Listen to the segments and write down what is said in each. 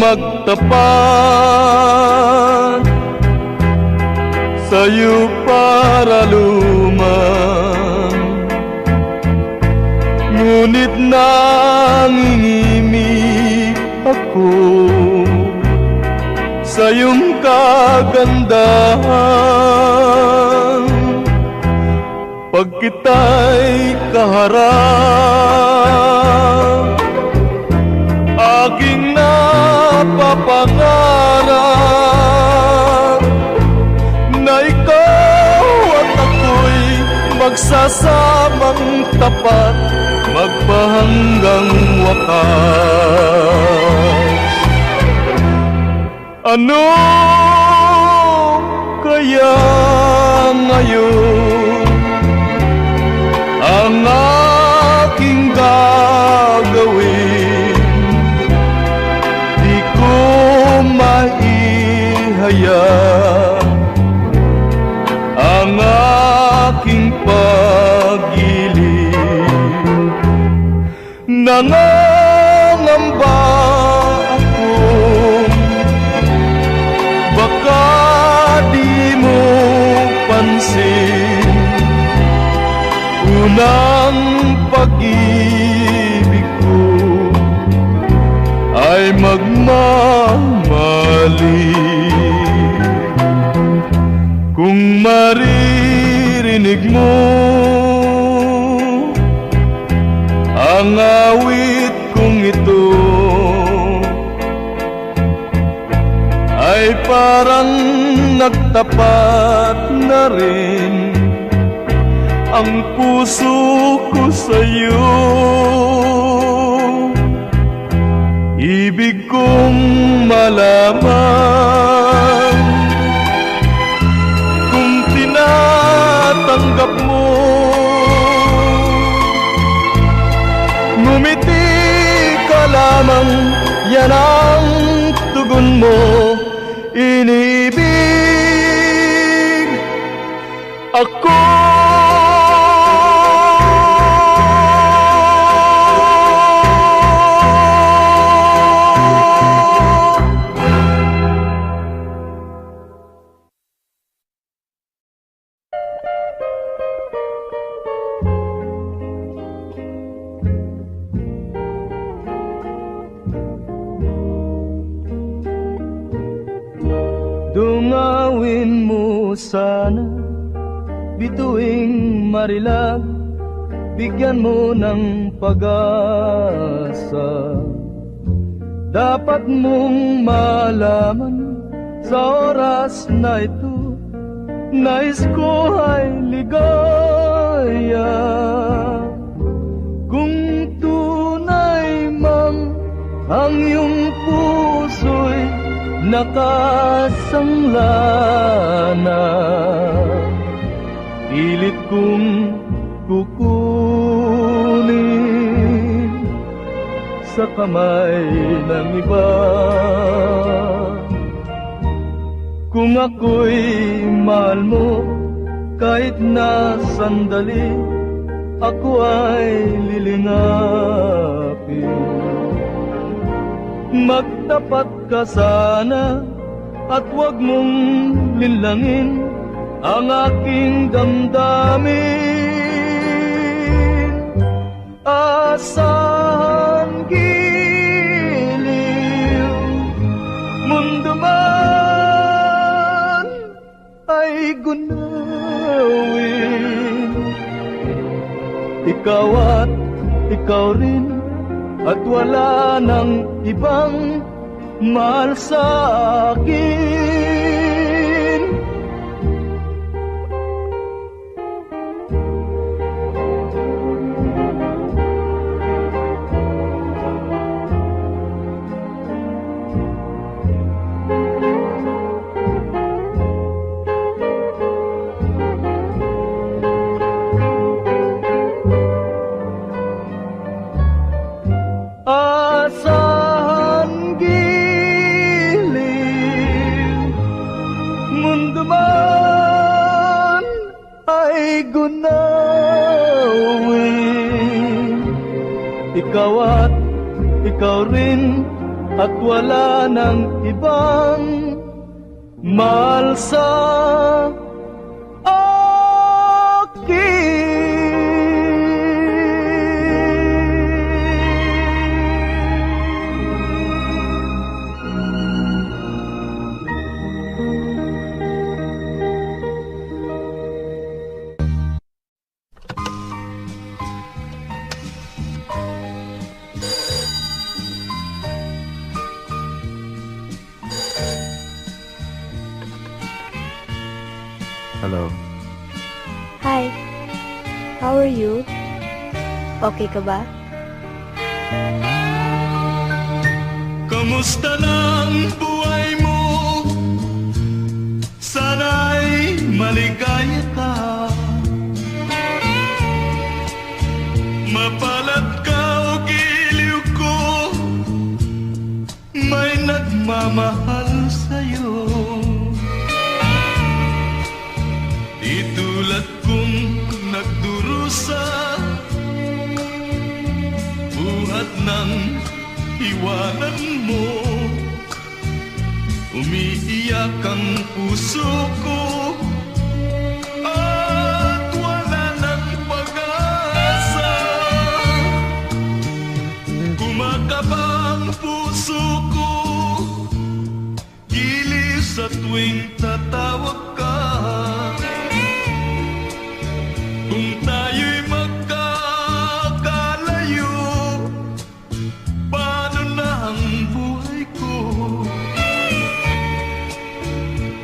magtapat sa'yo para luman. Ngunit nangingimik ako sa iyong kagandahan. Pag kita'y kaharap, aking napapangarap na ikaw at ako'y magsasamang tapat, magpahanggang wakas. Ano kaya ngayon ang aking gagawin? Di ko maihaya ang aking pag-ibig. Nangangamba akong baka di mo pansin, unang pag-ibig ko ay magmamali. Kung maririnig mo ang awit kong ito, ay parang nagtapat na rin ang puso ko sa'yo. Ibig kong malaman kung tinatanggap mo. Ngumiti ka lamang, yan ang tugon mo. Inibig ako. Dungawin mo sana, bituing marilag, bigyan mo ng pag-asa. Dapat mong malaman sa oras na ito, nais ko ay ligaya. Kung tunay mang ang iyong puso'y nakasangla na, pilit kong kukunin sa kamay ng iba. Kung ako'y mahal mo, kahit na sandali, ako ay lilingapin. Magtapat ka sana at huwag mong linlangin ang aking damdamin. Asahan giliw, mundo man ay gunawin. Ikaw at ikaw rin, at wala nang ibang mahal sa akin. Asahan giliw, mundo man ay gunawin. Ikaw at ikaw rin, at wala ng ibang mahal sa Hello. Hi. How are you? Okay ka ba? Kamusta ng buhay mo? Sana'y maligaya ka. Mapalad ka o giliw ko, may nagmamahal sa'yo. Di tulad kong nagdurusa, buhat ng iwanan mo. Umiiyak ang puso ko at wala ng pag-asa. Kumakaba ang puso ko, giliw sa tuwing tatawag ka. Kung tayo'y magkakalayo, paano na ang buhay ko?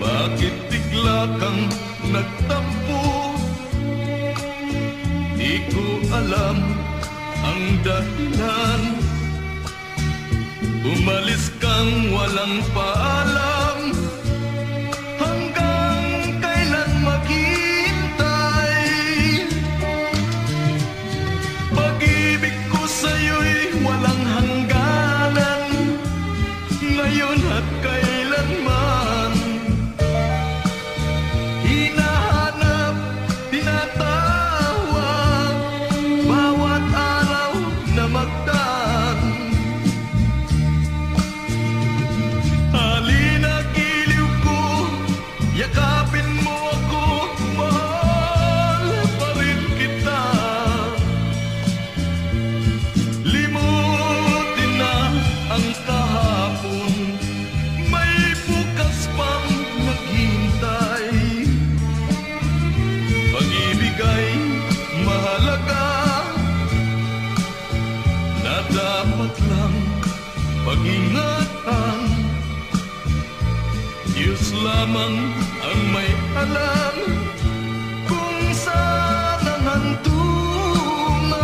Bakit bigla kang nagtampo? Di ko alam ang dahilan. Umalis kang walang paalam. Hanggang kailan maghihintay? Pag-ibig ko sa'yo'y walang hangganan, ngayon at kailanman. Hinahanap, tinatawag, bawat araw na magdaan. Halina, giliw ko, yakapin mo ako, mahal pa rin kita. Limutin na ang kahapon, may bukas pang naghihintay. Pag-ibig ay mahalaga, na dapat lang pag-ingatan. Diyos lamang ang may alam kung saan ang hantungan.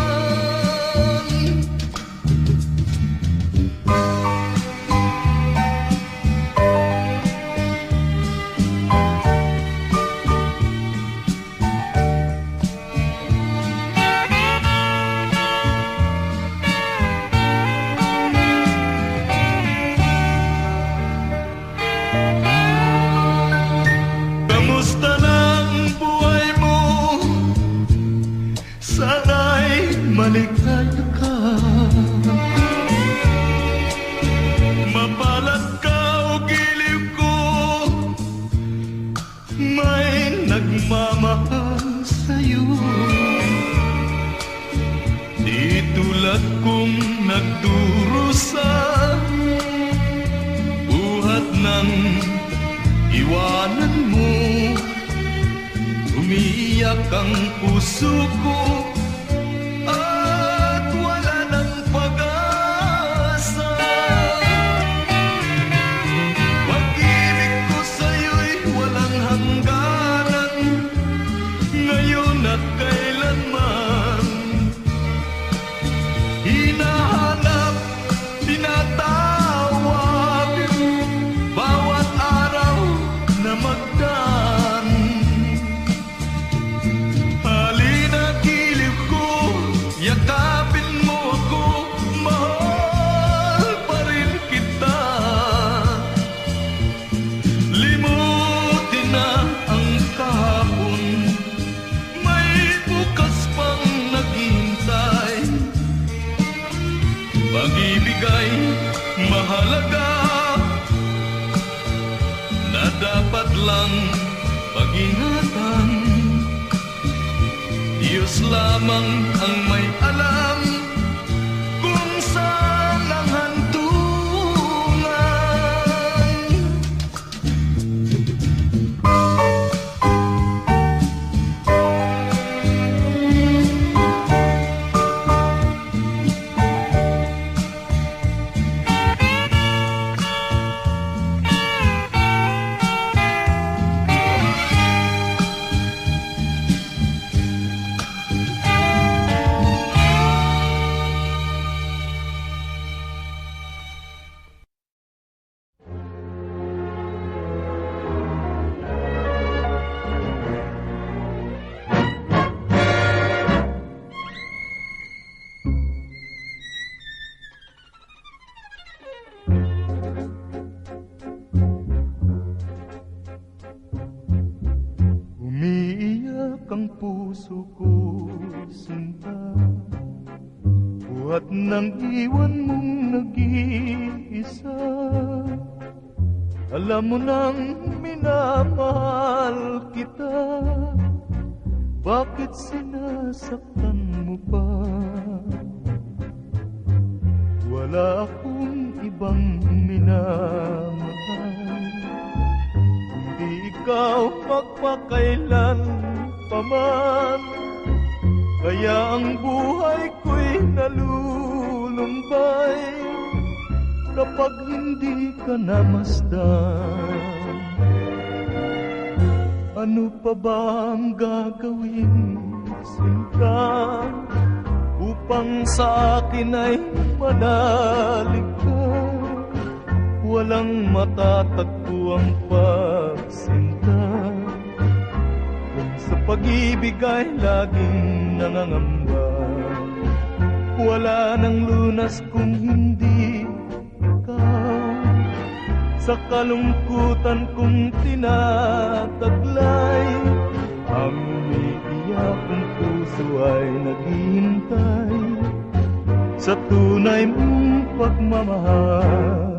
Kamusta ng buhay mo? Sana'y maligaya ka. Mapalad ka o giliw ko, may nagmamahal sa'yo. Di tulad kong nagdurusa, buhat ng iwanan mo. Umiiyak ang puso ko at wala ng pag-asa. Pag-ibig ko sa'yo'y walang hangganan, ngayon at kailanman. Hinahanap, tinatawag, bawat araw na magdaan. Halina, giliw ko, yakapin mo ako, mahal pa rin kita. Limutin na ang kahapon, may bukas pang naghihintay. Pag-ibig ay mahalaga, hadlang pag-ingatan. Diyos lamang ang may alam kung saan ang hantungan. Umiiyak ang puso ko, sinta, buhat nang iwan mong nag-iisa. Alam mo nang minamahal kita, bakit sinasaktan mo pa? Wala akong ibang minamahal, kundi ikaw magpakailan paman. Kaya ang buhay ko'y nalulumbay kapag hindi ka namasdan. Ano pa ba ang gagawin, sinta, upang sa akin ay manalig ka? Walang matatagpo ang pagsinta, kung sa pag-ibig ay laging nangangamba. Wala nang lunas kung hindi ikaw, sa kalungkutan kong tinataglay. Ang umiiyak kong puso ay naghihintay sa tunay mong pagmamahal.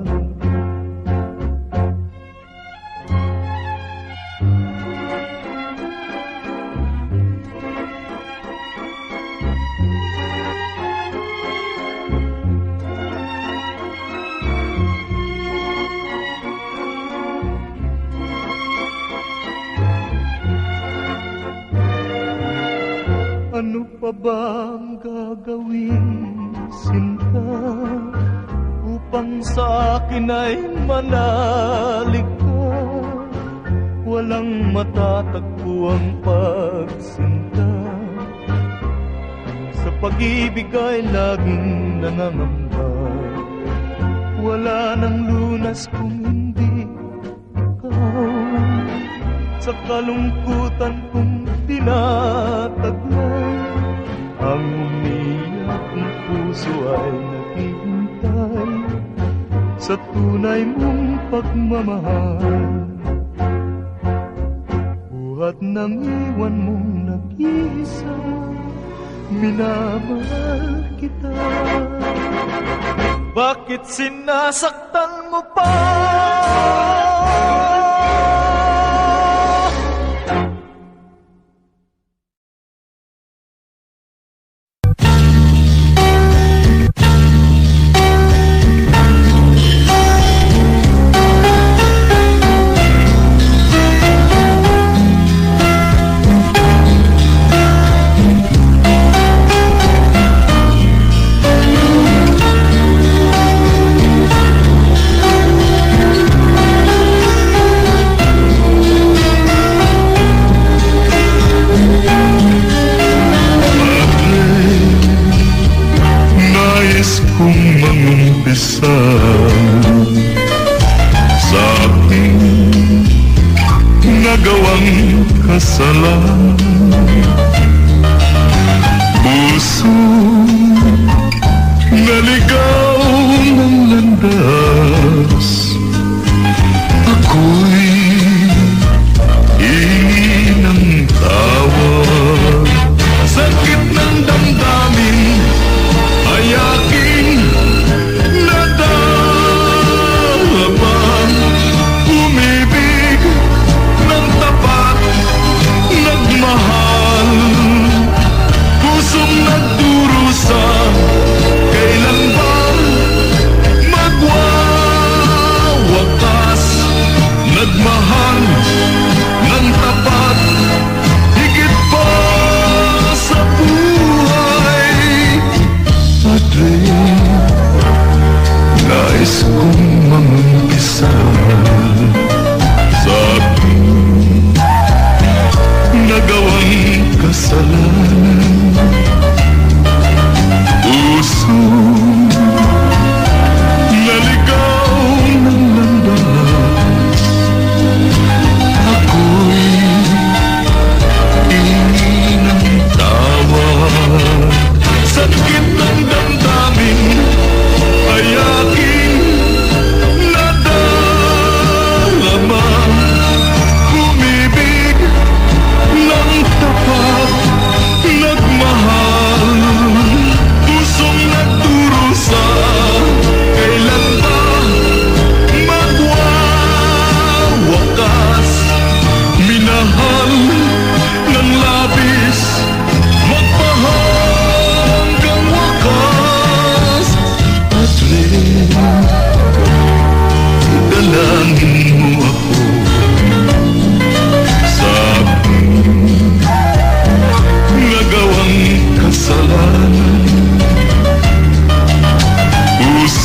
Ano pa ba ang gagawin, sinta, upang sa akin ay manalig ka? Walang matatagpo ang pagsinta, kung sa pag-ibig ay laging nangangamba. Wala nang lunas kung hindi ikaw, sa kalungkutan kong tinataglay. Ang umiyak ng puso ay naghihintay sa tunay mong pagmamahal. Buhat ng iwan mong nag-iisa, minamahal kita. Bakit sinasaktan mo pa? Sa aking nagawang kasalanan, puso naligaw ng landas, ako'y hingi ng tawad. Sakit ng damdamin ay aking nadalaman. Umibig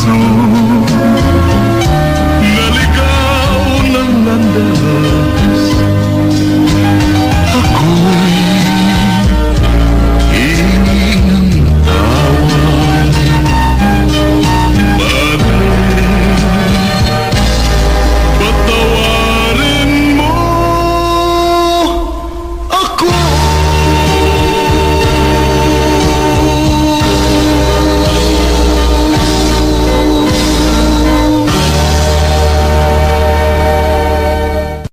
puso